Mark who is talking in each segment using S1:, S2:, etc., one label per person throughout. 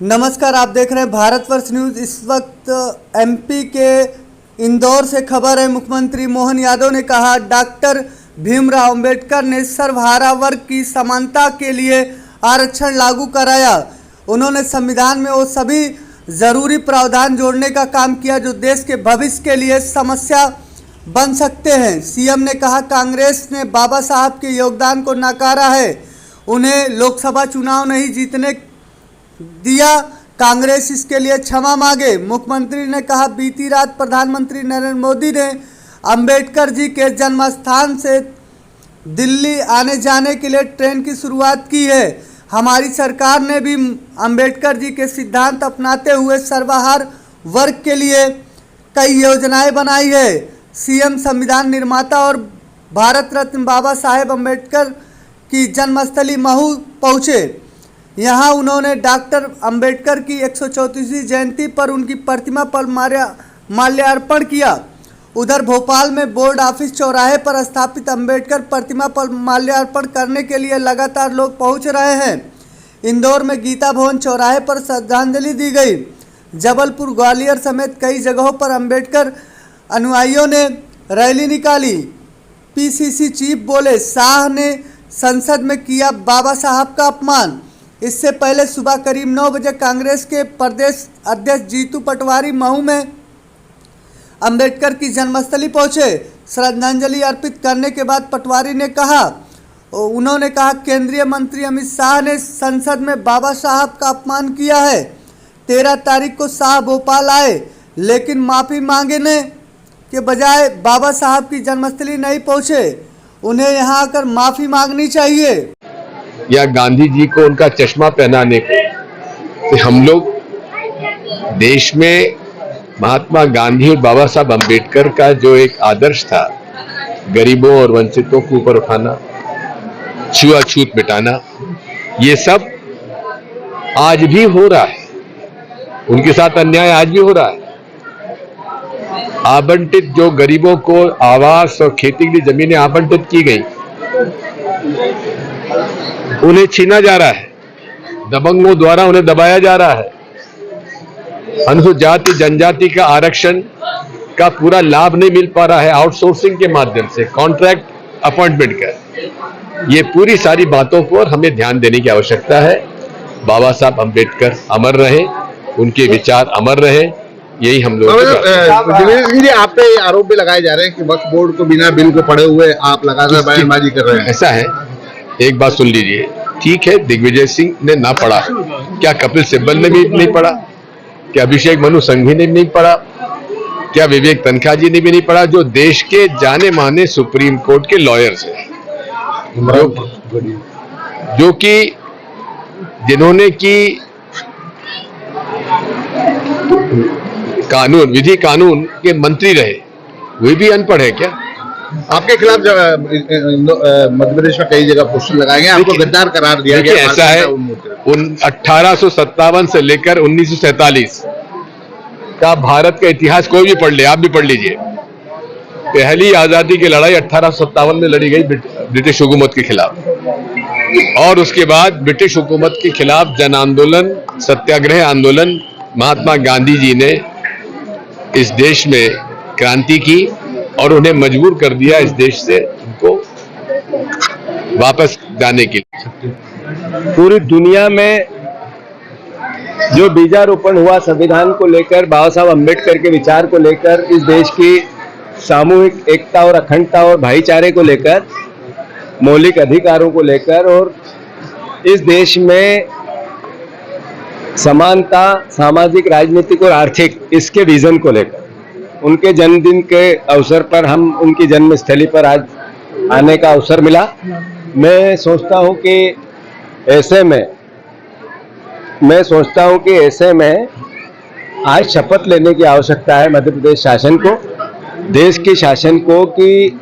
S1: नमस्कार, आप देख रहे हैं भारतवर्ष न्यूज। इस वक्त एमपी के इंदौर से खबर है। मुख्यमंत्री मोहन यादव ने कहा, डॉक्टर भीमराव अंबेडकर ने सर्वहारा वर्ग की समानता के लिए आरक्षण लागू कराया। उन्होंने संविधान में वो सभी जरूरी प्रावधान जोड़ने का काम किया जो देश के भविष्य के लिए समस्या बन सकते हैं। सीएम ने कहा, कांग्रेस ने बाबा साहब के योगदान को नकारा है, उन्हें लोकसभा चुनाव नहीं जीतने दिया, कांग्रेस इसके लिए क्षमा मांगे। मुख्यमंत्री ने कहा, बीती रात प्रधानमंत्री नरेंद्र मोदी ने अंबेडकर जी के जन्म स्थान से दिल्ली आने जाने के लिए ट्रेन की शुरुआत की है। हमारी सरकार ने भी अंबेडकर जी के सिद्धांत अपनाते हुए सर्वहारा वर्ग के लिए कई योजनाएं बनाई है। सीएम संविधान निर्माता और भारत रत्न बाबा साहेब अंबेडकर की जन्मस्थली महू पहुँचे। यहाँ उन्होंने डॉक्टर अंबेडकर की 134वीं जयंती पर उनकी प्रतिमा पर माल्यार्पण किया। उधर भोपाल में बोर्ड ऑफिस चौराहे पर स्थापित अंबेडकर प्रतिमा पर माल्यार्पण करने के लिए लगातार लोग पहुँच रहे हैं। इंदौर में गीता भवन चौराहे पर श्रद्धांजलि दी गई। जबलपुर, ग्वालियर समेत कई जगहों पर अंबेडकर अनुयायियों ने रैली निकाली। पीसीसी चीफ बोले, शाह ने संसद में किया बाबा साहब का अपमान। इससे पहले सुबह करीब 9 बजे कांग्रेस के प्रदेश अध्यक्ष जीतू पटवारी महू में अंबेडकर की जन्मस्थली पहुंचे। श्रद्धांजलि अर्पित करने के बाद पटवारी ने कहा, केंद्रीय मंत्री अमित शाह ने संसद में बाबा साहब का अपमान किया है। 13 तारीख को शाह भोपाल आए, लेकिन माफ़ी मांगने के बजाय बाबा साहब की जन्मस्थली नहीं पहुंचे। उन्हें यहाँ आकर माफ़ी मांगनी चाहिए।
S2: या गांधी जी को उनका चश्मा पहनाने से हम लोग देश में महात्मा गांधी और बाबा साहब अंबेडकर का जो एक आदर्श था, गरीबों और वंचितों को ऊपर उठाना, छुआछूत मिटाना, ये सब आज भी हो रहा है। उनके साथ अन्याय आज भी हो रहा है। आवंटित जो गरीबों को आवास और खेती के लिए जमीनें आवंटित की गई, उन्हें छीना जा रहा है। दबंगों द्वारा उन्हें दबाया जा रहा है। अनुसूचित जाति जनजाति का आरक्षण का पूरा लाभ नहीं मिल पा रहा है। आउटसोर्सिंग के माध्यम से, कॉन्ट्रैक्ट अपॉइंटमेंट का, ये पूरी सारी बातों पर हमें ध्यान देने की आवश्यकता है। बाबा साहब अंबेडकर अमर रहे, उनके विचार अमर रहे, यही हम लोग।
S3: आप पे आरोप भी लगाए जा रहे हैं कि वक्फ बोर्ड को बिना बिल को पढ़े हुए आप लगातार बयानबाजी कर रहे हैं।
S2: ऐसा है, एक बात सुन लीजिए। ठीक है, दिग्विजय सिंह ने ना पढ़ा, क्या कपिल सिब्बल ने भी नहीं पढ़ा? क्या अभिषेक मनु संघवी ने भी नहीं पढ़ा? क्या विवेक तनखा जी ने भी नहीं पढ़ा, जो देश के जाने माने सुप्रीम कोर्ट के लॉयर्स हैं, जो कि जिन्होंने की कानून, विधि कानून के मंत्री रहे, वे भी अनपढ़ है क्या?
S3: आपके खिलाफ मध्य प्रदेश में कई जगह पोस्टर लगाए गए, आपको गद्दार करार दिया गया।
S2: ऐसा है, 1857 से लेकर 1947 का भारत का इतिहास कोई भी पढ़ ले, आप भी पढ़ लीजिए। पहली आजादी की लड़ाई 1857 में लड़ी गई ब्रिटिश हुकूमत के खिलाफ, और उसके बाद ब्रिटिश हुकूमत के खिलाफ जन आंदोलन, सत्याग्रह आंदोलन, महात्मा गांधी जी ने इस देश में क्रांति की और उन्हें मजबूर कर दिया इस देश से उनको वापस जाने के लिए।
S4: पूरी दुनिया में जो बीजारोपण हुआ संविधान को लेकर, बाबा साहब अंबेडकर के विचार को लेकर, इस देश की सामूहिक एकता और अखंडता और भाईचारे को लेकर, मौलिक अधिकारों को लेकर, और इस देश में समानता, सामाजिक, राजनीतिक और आर्थिक, इसके विजन को लेकर, उनके जन्मदिन के अवसर पर हम उनकी जन्मस्थली पर आज आने का अवसर मिला। मैं सोचता हूं कि ऐसे में आज शपथ लेने की आवश्यकता है मध्य प्रदेश शासन को, देश के शासन को, कि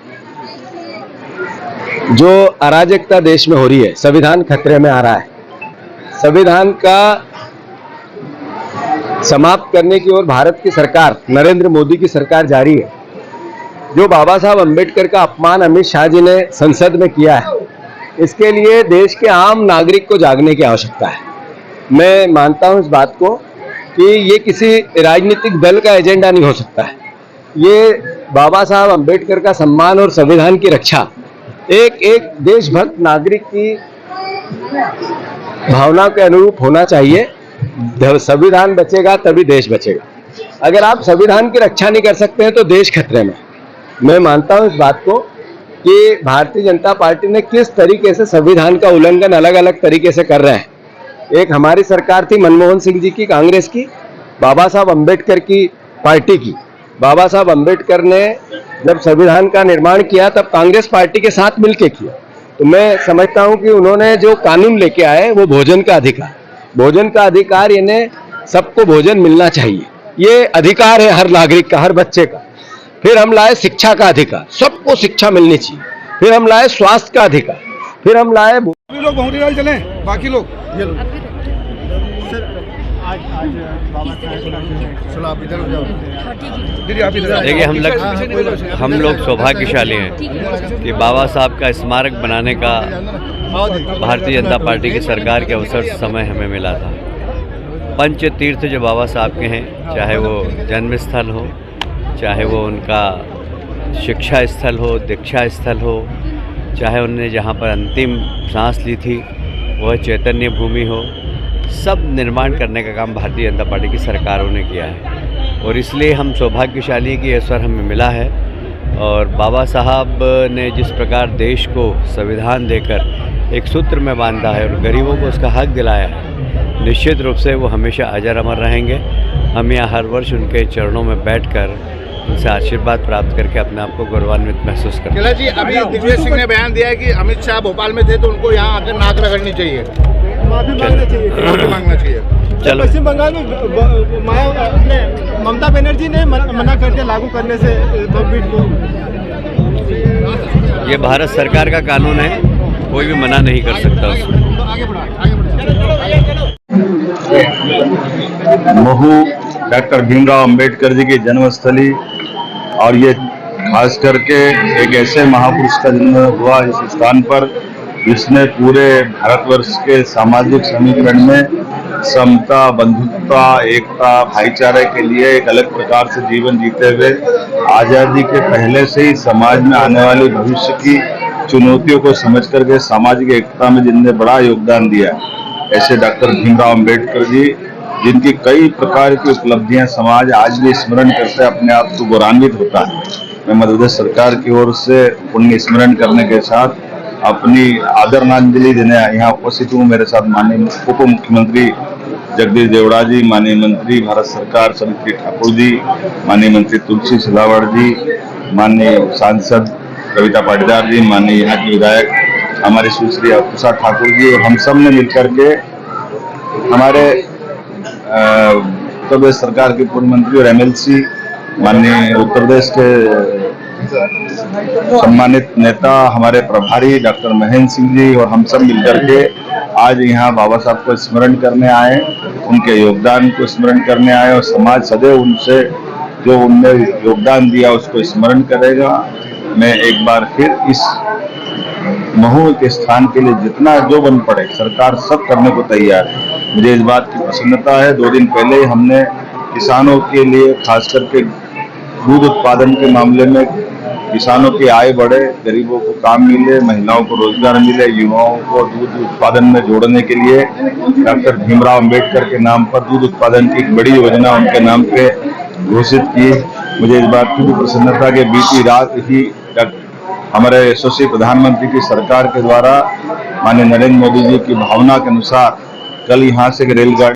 S4: जो अराजकता देश में हो रही है, संविधान खतरे में आ रहा है, संविधान का समाप्त करने की ओर भारत की सरकार, नरेंद्र मोदी की सरकार जारी है। जो बाबा साहब अंबेडकर का अपमान अमित शाह जी ने संसद में किया है, इसके लिए देश के आम नागरिक को जागने की आवश्यकता है। मैं मानता हूं इस बात को कि ये किसी राजनीतिक दल का एजेंडा नहीं हो सकता है। ये बाबा साहब अम्बेडकर का सम्मान और संविधान की रक्षा एक एक देशभक्त नागरिक की भावना के अनुरूप होना चाहिए। संविधान बचेगा तभी देश बचेगा। अगर आप संविधान की रक्षा नहीं कर सकते हैं तो देश खतरे में। मैं मानता हूं इस बात को कि भारतीय जनता पार्टी ने किस तरीके से संविधान का उल्लंघन अलग अलग तरीके से कर रहे हैं। एक हमारी सरकार थी मनमोहन सिंह जी की, कांग्रेस की, बाबा साहब अम्बेडकर की पार्टी की। बाबा साहब अम्बेडकर ने जब संविधान का निर्माण किया तब कांग्रेस पार्टी के साथ मिलकर किया। तो मैं समझता हूं कि उन्होंने जो कानून लेके आए वो भोजन का अधिकार यानी सबको भोजन मिलना चाहिए, ये अधिकार है हर नागरिक का, हर बच्चे का। फिर हम लाए शिक्षा का अधिकार, सबको शिक्षा मिलनी चाहिए। फिर हम लाए स्वास्थ्य का अधिकार, फिर हम लाए
S5: लोग बहुरीवाल चले, बाकी लोग ये लोग चलो आप इधर जाओ। दीदी आप इधर
S6: देखिए, हम लोग सौभाग्यशाली हैं कि बाबा साहब का स्मारक बनाने का भारतीय जनता पार्टी की सरकार के अवसर समय हमें मिला था। पंच तीर्थ जो बाबा साहब के हैं, चाहे वो जन्म स्थल हो, चाहे वो उनका शिक्षा स्थल हो, दीक्षा स्थल हो, चाहे उन्होंने जहाँ पर अंतिम सांस ली थी वह चैतन्य भूमि हो, सब निर्माण करने का काम भारतीय जनता पार्टी की सरकारों ने किया है। और इसलिए हम सौभाग्यशाली हैं कि ये अवसर हमें मिला है। और बाबा साहब ने जिस प्रकार देश को संविधान देकर एक सूत्र में बांधा है और गरीबों को उसका हक दिलाया है, निश्चित रूप से वो हमेशा अजर अमर रहेंगे। हम यहाँ हर वर्ष उनके चरणों में बैठकर उनसे आशीर्वाद प्राप्त करके अपने आप को गौरवान्वित महसूस करते हैं।
S3: जी, अभी दिग्विजय सिंह ने बयान दिया है कि अमित शाह भोपाल में थे तो उनको यहाँ आकर नाक रगड़नी चाहिए, माफी मांगना चाहिए।
S6: चलो,
S5: पश्चिम बंगाल में ममता बनर्जी ने मना कर दिया लागू करने से भगवीट को।
S6: ये भारत सरकार का कानून है, कोई भी मना नहीं कर सकता उसमें।
S7: महू डॉक्टर भीमराव अंबेडकर जी की जन्मस्थली और ये खास करके एक ऐसे महापुरुष का जन्म हुआ इस स्थान पर जिसने पूरे भारतवर्ष के सामाजिक समीकरण में समता, बंधुत्व, एकता, भाईचारे के लिए एक अलग प्रकार से जीवन जीते हुए आज़ादी के पहले से ही समाज में आने वाली भविष्य की चुनौतियों को समझ करके सामाजिक एकता में जिनने बड़ा योगदान दिया, ऐसे डॉक्टर भीमराव अंबेडकर जी, जिनकी कई प्रकार की उपलब्धियां समाज आज भी स्मरण करते अपने आप को गौरवान्वित होता है। मैं मध्य प्रदेश सरकार की ओर से पुण्य स्मरण करने के साथ अपनी आदरांजलि देने यहाँ उपस्थित हूँ। मेरे साथ माननीय उप मुख्यमंत्री जगदीश देवड़ा जी, माननीय मंत्री भारत सरकार समिति ठाकुर जी, माननीय मंत्री तुलसी सिलावट जी, माननीय सांसद कविता पाटीदार जी, माननीय यहाँ के विधायक हमारे सुश्री प्रसाद ठाकुर जी, और हम सब ने मिलकर के हमारे उत्तर प्रदेश सरकार के पूर्व मंत्री और MLC माननीय उत्तर प्रदेश के सम्मानित नेता हमारे प्रभारी डॉक्टर महेंद्र सिंह जी और हम सब मिलकर के आज यहाँ बाबा साहब को स्मरण करने आए, उनके योगदान को स्मरण करने आए, और समाज सदैव उनसे जो उनने योगदान दिया उसको स्मरण करेगा। मैं एक बार फिर इस महू के स्थान के लिए जितना जो बन पड़े सरकार सब करने को तैयार है। मुझे इस बात की प्रसन्नता है, 2 दिन पहले ही हमने किसानों के लिए खास करके दूध उत्पादन के मामले में किसानों की आय बढ़े, गरीबों को काम मिले, महिलाओं को रोजगार मिले, युवाओं को दूध उत्पादन में जोड़ने के लिए डॉक्टर भीमराव अंबेडकर के नाम पर दूध उत्पादन की एक बड़ी योजना उनके नाम पे घोषित की। मुझे इस बात की भी प्रसन्नता कि बीती रात ही हमारे यशस्वी प्रधानमंत्री की सरकार के द्वारा माननीय नरेंद्र मोदी जी की भावना के अनुसार कल यहाँ से रेलगाड़ी